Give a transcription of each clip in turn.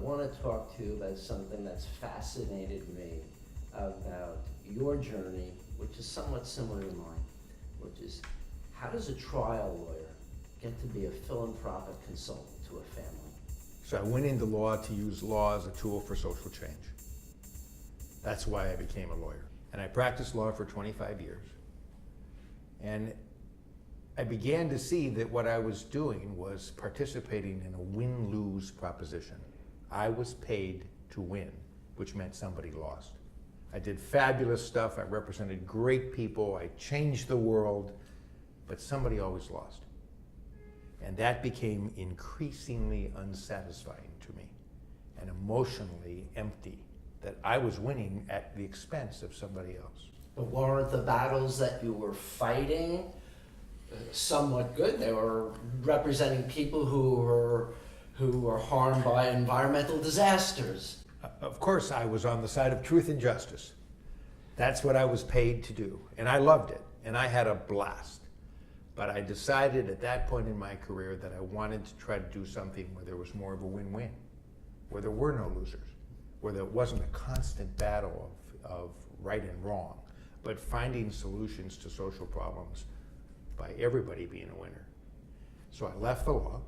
want to talk to you about something that's fascinated me about your journey, which is somewhat similar to mine, which is how does a trial lawyer get to be a philanthropic consultant to a family? So I went into law to use law as a tool for social change. That's why I became a lawyer. And I practiced law for 25 years. And I began to see that what I was doing was participating in a win-lose proposition. I was paid to win, which meant somebody lost. I did fabulous stuff. I represented great people. I changed the world, but somebody always lost. And that became increasingly unsatisfying to me and emotionally empty, that I was winning at the expense of somebody else. But weren't the battles that you were fighting somewhat good? They were representing people who were harmed by environmental disasters. Of course, I was on the side of truth and justice. That's what I was paid to do, and I loved it, and I had a blast. But I decided at that point in my career that I wanted to try to do something where there was more of a win-win, where there were no losers, where there wasn't a constant battle of right and wrong, but finding solutions to social problems by everybody being a winner. So I left the law,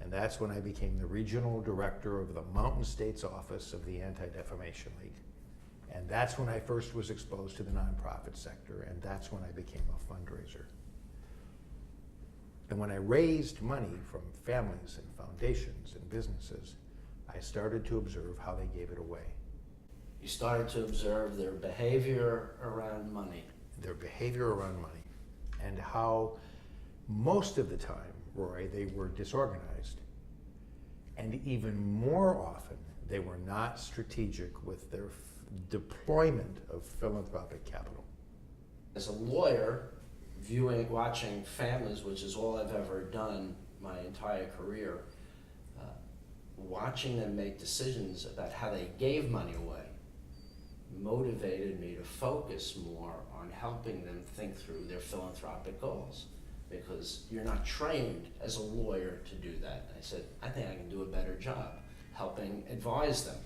and that's when I became the regional director of the Mountain States office of the Anti-Defamation League. And that's when I first was exposed to the nonprofit sector, and that's when I became a fundraiser. And when I raised money from families and foundations and businesses, I started to observe how they gave it away. You started to observe their behavior around money. Their behavior around money, and how most of the time, Roy, they were disorganized. And even more often, they were not strategic with their deployment of philanthropic capital. As a lawyer, watching families, which is all I've ever done my entire career, watching them make decisions about how they gave money away motivated me to focus more on helping them think through their philanthropic goals, because you're not trained as a lawyer to do that. I said, I think I can do a better job helping advise them.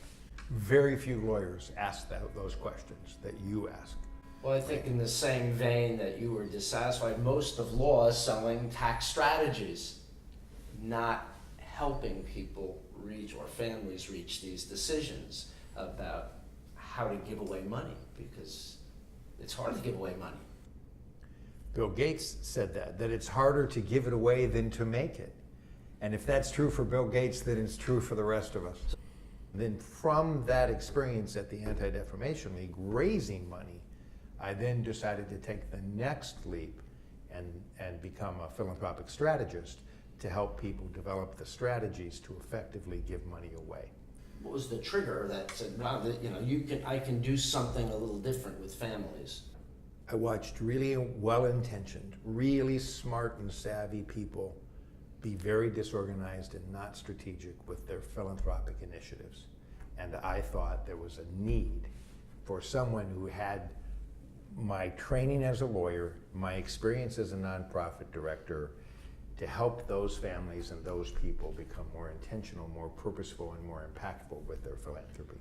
Very few lawyers ask those questions that you ask. Well, I think in the same vein that you were dissatisfied, most of law is selling tax strategies, not helping people reach, or families reach, these decisions about how to give away money, because it's hard to give away money. Bill Gates said that it's harder to give it away than to make it. And if that's true for Bill Gates, then it's true for the rest of us. Then from that experience at the Anti-Defamation League, raising money, I then decided to take the next leap and become a philanthropic strategist to help people develop the strategies to effectively give money away. What was the trigger that said, wow, I can do something a little different with families? I watched really well-intentioned, really smart and savvy people be very disorganized and not strategic with their philanthropic initiatives. And I thought there was a need for someone who had my training as a lawyer, my experience as a nonprofit director, to help those families and those people become more intentional, more purposeful, and more impactful with their philanthropy.